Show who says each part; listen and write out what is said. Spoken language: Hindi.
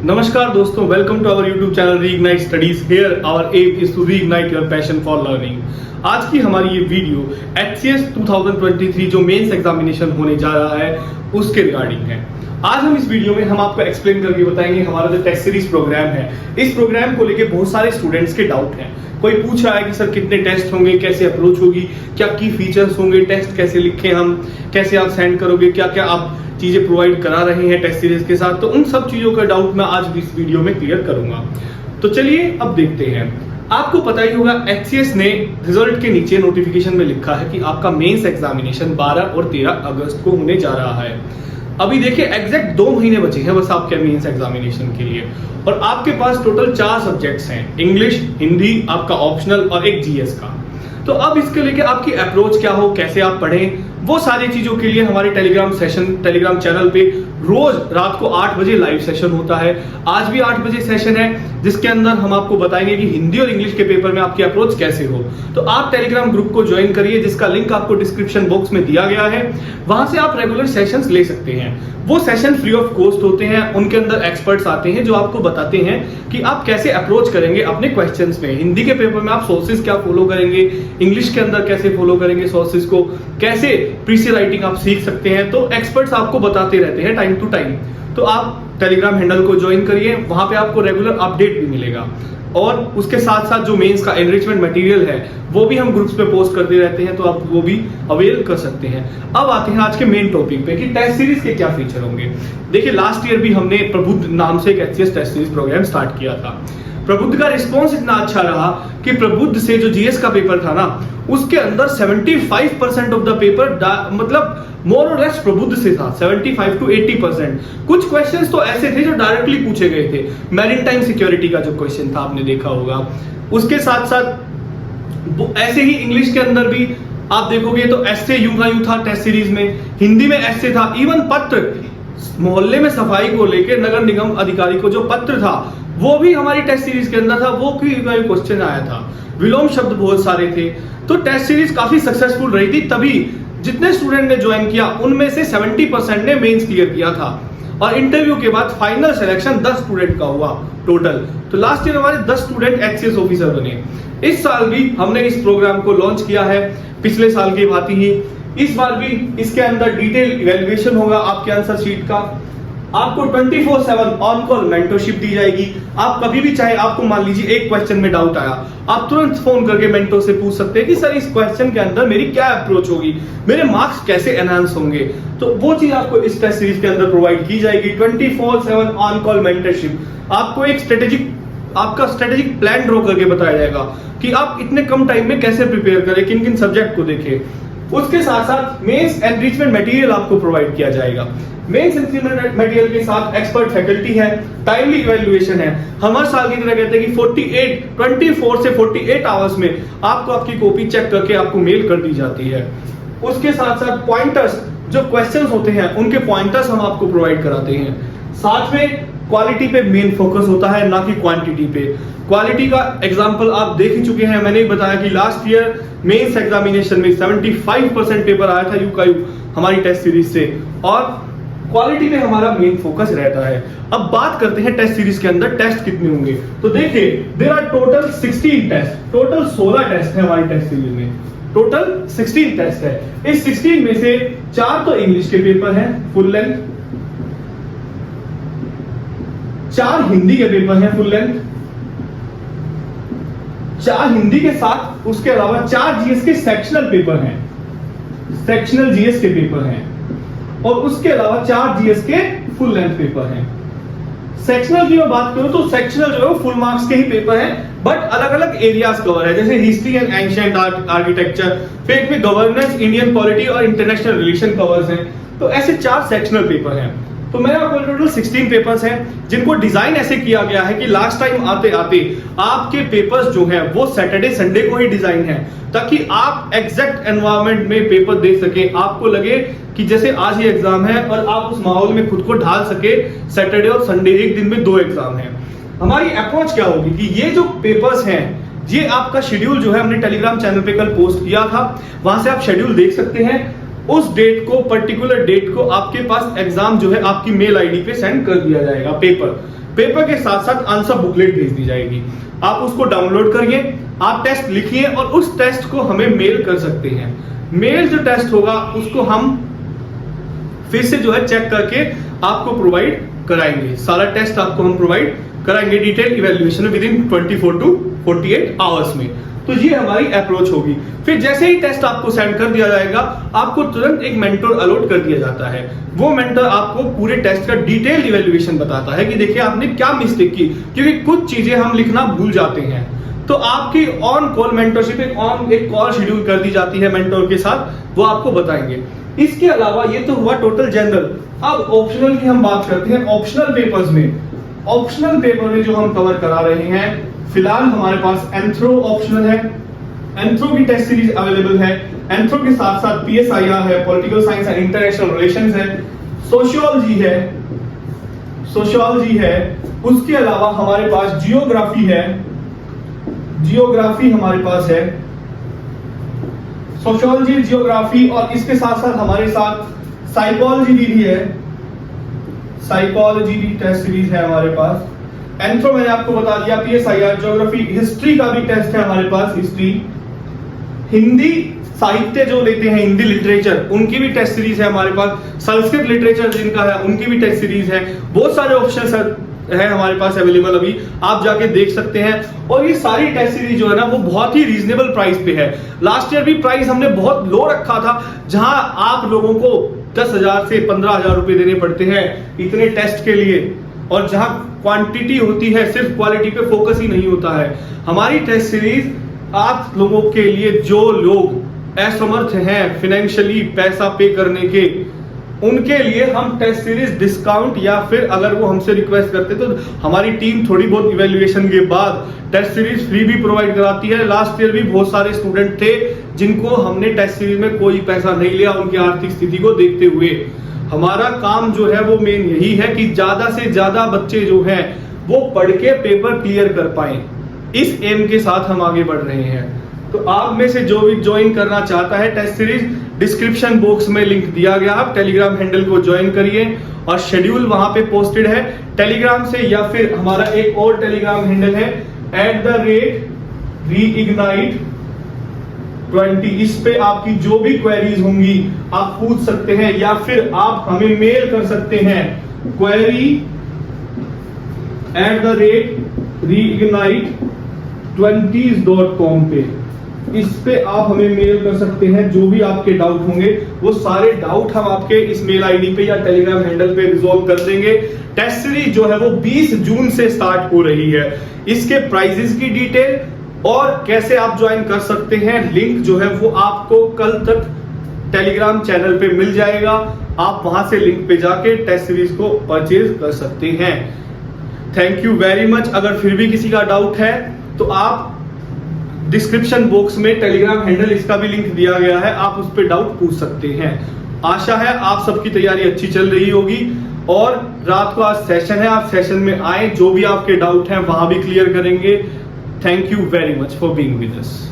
Speaker 1: नमस्कार दोस्तों, welcome to our YouTube channel reignite studies. Here our aim is to reignite your passion for learning. आज की हमारी ये वीडियो HCS 2023 जो मेंस एग्जामिनेशन होने जा रहा है उसके रिगार्डिंग है। आज हम इस वीडियो में हम आपको एक्सप्लेन करके बताएंगे हमारा जो टेस्ट सीरीज प्रोग्राम है। इस प्रोग्राम को लेके बहुत सारे स्टूडेंट्स के डाउट हैं। कोई पूछ रहा है कि सर कितने टेस्ट होंगे, कैसे अप्रोच होगी, क्या की फीचर्स होंगे, टेस्ट कैसे लिखें हम, कैसे आप सेंड करोगे, क्या क्या आप चीजें प्रोवाइड करा रहे हैं टेस्ट सीरीज के साथ। तो उन सब चीजों का डाउट मैं आज इस वीडियो में क्लियर करूंगा। तो चलिए अब देखते हैं। आपको पता ही होगा HCS ने रिजल्ट के नीचे नोटिफिकेशन में लिखा है कि आपका मेंस एग्जामिनेशन 12 और 13 अगस्त को होने जा रहा है। अभी देखिए एग्जैक्ट 2 महीने बचे हैं बस आपके मेंस एग्जामिनेशन के लिए, और आपके पास टोटल 4 सब्जेक्ट्स हैं, इंग्लिश, हिंदी, आपका ऑप्शनल और एक GS का। तो अब इसके लेके आपकी अप्रोच क्या हो, कैसे आप पढ़ें, वो सारी चीजों के लिए हमारे टेलीग्राम चैनल पे रोज रात को 8 बजे लाइव सेशन होता है। आज भी 8 बजे सेशन है जिसके अंदर हम आपको बताएंगे कि हिंदी और इंग्लिश के पेपर में आपकी अप्रोच कैसे हो। तो आप टेलीग्राम ग्रुप को ज्वाइन करिए जिसका लिंक आपको डिस्क्रिप्शन बॉक्स में दिया गया है। वहां से आप रेगुलर सेशंस ले सकते हैं। वो सेशन फ्री ऑफ कॉस्ट होते हैं, उनके अंदर एक्सपर्ट्स आते हैं जो आपको बताते हैं कि आप कैसे अप्रोच करेंगे अपने क्वेश्चंस में। हिंदी के पेपर में आप सोर्सेज क्या फॉलो करेंगे, इंग्लिश के अंदर कैसे फॉलो करेंगे सोर्सेज को, कैसे प्रीसी राइटिंग आप सीख सकते हैं। तो एक्सपर्ट्स आपको बताते रहते हैं टाइम टू टाइम। तो आप टेलीग्राम हैंडल को ज्वाइन करिए, वहां पे आपको रेगुलर अपडेट भी मिलेगा। और उसके साथ साथ जो मेंस का एनरिचमेंट मटेरियल है वो भी हम ग्रुप्स पे पोस्ट करते रहते हैं, तो आप वो भी अवेल कर सकते हैं। अब आते हैं आज के मेन टॉपिक पे कि टेस्ट सीरीज के क्या फीचर होंगे। देखिए लास्ट ईयर भी हमने प्रबुद्ध नाम से एक HCS test series programme start किया था। प्रबुद्ध का रिस्पॉन्स इतना अच्छा रहा कि प्रबुद्ध से जो GS का पेपर था ना, उसके अंदर 75% ऑफ द पेपर मतलब मोर और लेस प्रबुद्ध से था, 75 to 80%। कुछ क्वेश्चंस तो ऐसे थे जो डायरेक्टली पूछे गए थे। मैरीटाइम सिक्योरिटी का जो क्वेश्चन था आपने देखा होगा। उसके साथ साथ ऐसे ही इंग्लिश के अंदर भी आप देखोगे तो एस्से यूं था टेस्ट सीरीज में, हिंदी में एस्से था, इवन पत्र, मोहल्ले में सफाई को लेकर नगर निगम अधिकारी को जो पत्र था वो भी हमारी टेस्ट सीरीज के अंदर था, वो क्वेश्चन आया था। विलोम शब्द बहुत सारे थे। तो टेस्ट सीरीज काफी सक्सेसफुल रही थी, तभी जितने स्टूडेंट ने ज्वाइन किया उनमें से 70% ने मेंस क्लियर किया था। और इंटरव्यू के बाद फाइनल सिलेक्शन 10 स्टूडेंट का हुआ टोटल। तो लास्ट ईयर हमारे 10 स्टूडेंट HCS ऑफिसर बने। इस साल भी हमने इस प्रोग्राम को लॉन्च किया है पिछले साल की भांति ही। इस बार भी इसके अंदर डिटेल इवैल्यूएशन होगा आपके आंसर शीट का। आपको 24/7 ऑन कॉल मेंटरशिप दी जाएगी। आप कभी भी चाहे, आपको मान लीजिए एक क्वेश्चन में डाउट आया, आप तुरंत फोन करके मेंटर से पूछ सकते हैं कि सर इस क्वेश्चन के अंदर मेरी क्या अप्रोच होगी, मेरे मार्क्स कैसे एनहांस होंगे। तो वो चीज आपको इस टेस्ट सीरीज के अंदर प्रोवाइड की जाएगी। 24/7 ऑन कॉल मेंटरशिप। आपको एक स्ट्रेटेजिक प्लान ड्रॉ करके बताया जाएगा कि आप इतने कम टाइम में कैसे प्रिपेयर करें, किन किन सब्जेक्ट को देखें। उसके साथ साथ मेंस एनरिचमेंट मटेरियल आपको प्रोवाइड किया जाएगा। मेंस एनरिचमेंट मटेरियल के साथ एक्सपर्ट फैकल्टी है, टाइमली इवैल्यूएशन है। हम हर साल की तरह कहते हैं कि 24 से 48 आवर्स में आपको आपकी कॉपी चेक करके आपको मेल कर दी जाती है। उसके साथ साथ पॉइंटर्स, जो क्वेश्चंस होते हैं उनके पॉइंटर्स हम आपको प्रोवाइड कराते हैं। साथ में क्वालिटी पे मेन फोकस होता है, ना कि क्वांटिटी पे। क्वालिटी का एग्जांपल आप देख ही चुके हैं। मैंने बताया कि लास्ट ईयर मेंस एग्जामिनेशन में 75% पेपर आया था यू हमारी टेस्ट सीरीज से, और क्वालिटी पे हमारा मेन फोकस रहता है। अब बात करते हैं टेस्ट सीरीज के अंदर टेस्ट कितने होंगे। तो देखिए there are total 16 test, total 16 test है हमारी टेस्ट सीरीज में। टोटल 16 टेस्ट है। इस 16 में से 4 तो इंग्लिश के पेपर हैं फुल लेंथ, 4 हिंदी के पेपर हैं फुल लेंथ, 4 हिंदी के साथ उसके अलावा 4 GS के सेक्शनल पेपर हैं, सेक्शनल GS के पेपर हैं, और उसके अलावा 4 GS के फुल लेंथ पेपर हैं। सेक्शनल की मैं बात करूं तो सेक्शनल जो है फुल मार्क्स के ही पेपर हैं, बट अलग अलग एरियाज कवर है, जैसे हिस्ट्री एंड एंशिएंट आर्किटेक्चर, फिर में गवर्नेंस, इंडियन पॉलिटी और इंटरनेशनल रिलेशन कवर्स हैं। तो ऐसे 4 सेक्शनल पेपर हैं। तो मेरे आपको टोटल 16 पेपर्स हैं, जिनको डिजाइन ऐसे किया गया है कि लास्ट टाइम आते आते आपके पेपर्स जो हैं वो सैटरडे संडे को ही डिजाइन है, ताकि आप एग्जैक्ट एनवायरनमेंट में पेपर दे सके। आपको लगे कि जैसे आज ही एग्जाम है और आप उस माहौल में खुद को ढाल सके। सैटरडे और संडे एक दिन में 2 एग्जाम है। हमारी अप्रोच क्या होगी कि ये जो पेपर्स हैं, ये आपका शेड्यूल जो है हमने टेलीग्राम चैनल पे कल पोस्ट किया था, वहां से आप शेड्यूल देख सकते हैं। उस डेट को, पर्टिकुलर डेट को आपके पास एग्जाम जो है आपकी मेल आईडी पे सेंड कर दिया जाएगा पेपर। पेपर के साथ साथ आंसर बुकलेट भेज दी जाएगी। आप उसको डाउनलोड करिए, आप टेस्ट लिखिए और उस टेस्ट को हमें मेल कर सकते हैं। मेल जो टेस्ट होगा उसको हम फिर से जो है चेक करके आपको प्रोवाइड कराएंगे। सारा टेस्ट आपको हम प्रोवाइड कराएंगे detail evaluation within 24 to 48 hours में। तो ये हमारी अप्रोच होगी। फिर जैसे ही टेस्ट आपको सेंड कर दिया जाएगा, आपको तुरंत एक मेंटर अलॉट कर दिया जाता है। वो मेंटर आपको पूरे टेस्ट का डिटेल इवैल्यूएशन बताता है कि देखिए आपने क्या मिस्टेक की, क्योंकि कुछ चीजें हम लिखना भूल जाते हैं। तो आपकी ऑन कॉल मेंटरशिप एक कॉल शेड्यूल कर दी जाती है मेंटर के साथ, वो आपको बताएंगे। इसके अलावा ये तो हुआ टोटल जनरल। अब ऑप्शनल की हम बात करते हैं। ऑप्शनल पेपर्स में, ऑप्शनल पेपर में जो हम कवर करा रहे हैं, फिलहाल हमारे पास एंथ्रो ऑप्शनल है। एंथ्रो की टेस्ट सीरीज अवेलेबल है। एंथ्रो के साथ साथ PSIR है, political science and international relations है, सोशियोलॉजी है। उसके अलावा हमारे पास जियोग्राफी है, जियोग्राफी हमारे पास है, सोशियोलॉजी, जियोग्राफी, और इसके साथ साथ हमारे साथ साइकोलॉजी भी है। साइकोलॉजी की टेस्ट सीरीज है हमारे पास। एंथ्रो मैंने आपको बता दिया, PSIR, ज्योग्राफी, हिस्ट्री का भी टेस्ट है हमारे पास, हिस्ट्री, हिंदी साहित्य जो लेते हैं, हिंदी लिटरेचर, उनकी भी टेस्ट सीरीज है हमारे पास। संस्कृत लिटरेचर जिनका है उनकी भी टेस्ट सीरीज है। बहुत सारे ऑप्शन है हमारे पास अवेलेबल, अभी आप जाके देख सकते हैं। और ये सारी टेस्ट सीरीज जो है ना वो बहुत ही रीजनेबल प्राइस पे है। लास्ट ईयर भी प्राइस हमने बहुत लो रखा था, जहां आप लोगों को 10,000 से 15,000 रुपए देने पड़ते हैं इतने टेस्ट के लिए, और जहां क्वांटिटी होती है, सिर्फ क्वालिटी पे फोकस ही नहीं होता है। हमारी टेस्ट सीरीज आप लोगों के लिए, जो लोग असमर्थ हैं फाइनेंशियली पैसा पे करने के, उनके लिए हम टेस्ट सीरीज डिस्काउंट, या फिर अगर वो हमसे रिक्वेस्ट करते तो हमारी टीम थोड़ी बहुत इवैल्यूएशन के बाद टेस्ट सीरीज फ्री भी प्रोवाइड कराती है। लास्ट ईयर भी बहुत सारे स्टूडेंट थे जिनको हमने टेस्ट सीरीज में कोई पैसा नहीं लिया, उनकी आर्थिक स्थिति को देखते हुए। हमारा काम जो है वो मेन यही है कि ज्यादा से ज्यादा बच्चे जो हैं वो पढ़ के पेपर क्लियर कर पाए। इस एम के साथ हम आगे बढ़ रहे हैं। तो आप में से जो भी ज्वाइन करना चाहता है टेस्ट सीरीज, डिस्क्रिप्शन बॉक्स में लिंक दिया गया, आप टेलीग्राम हैंडल को ज्वाइन करिए और शेड्यूल वहां पे पोस्टेड है टेलीग्राम से, या फिर हमारा एक और टेलीग्राम हैंडल है @reignite20। इस पे आपकी जो भी क्वेरीज होंगी आप पूछ सकते हैं, या फिर आप हमें मेल कर सकते हैं query@reignite20.com पे। इस पे आप हमें मेल कर सकते हैं, जो भी आपके डाउट होंगे वो सारे डाउट हम आपके इस मेल आईडी पे या टेलीग्राम हैंडल पे रिजॉल्व कर देंगे। टेस्ट सीरीज जो है वो 20 जून से स्टार्ट हो रही है। इसके प्राइजेस की डिटेल और कैसे आप ज्वाइन कर सकते हैं, लिंक जो है वो आपको कल तक टेलीग्राम चैनल पे मिल जाएगा। आप वहां से लिंक पे जाके टेस्ट सीरीज को परचेज कर सकते हैं। Thank you very much. अगर फिर भी किसी का डाउट है तो आप डिस्क्रिप्शन बॉक्स में टेलीग्राम हैंडल, इसका भी लिंक दिया गया है, आप उस पर डाउट पूछ सकते हैं। आशा है आप सबकी तैयारी अच्छी चल रही होगी, और रात को आज सेशन है, आप सेशन में आए, जो भी आपके डाउट हैं वहां भी क्लियर करेंगे। Thank you very much for being with us.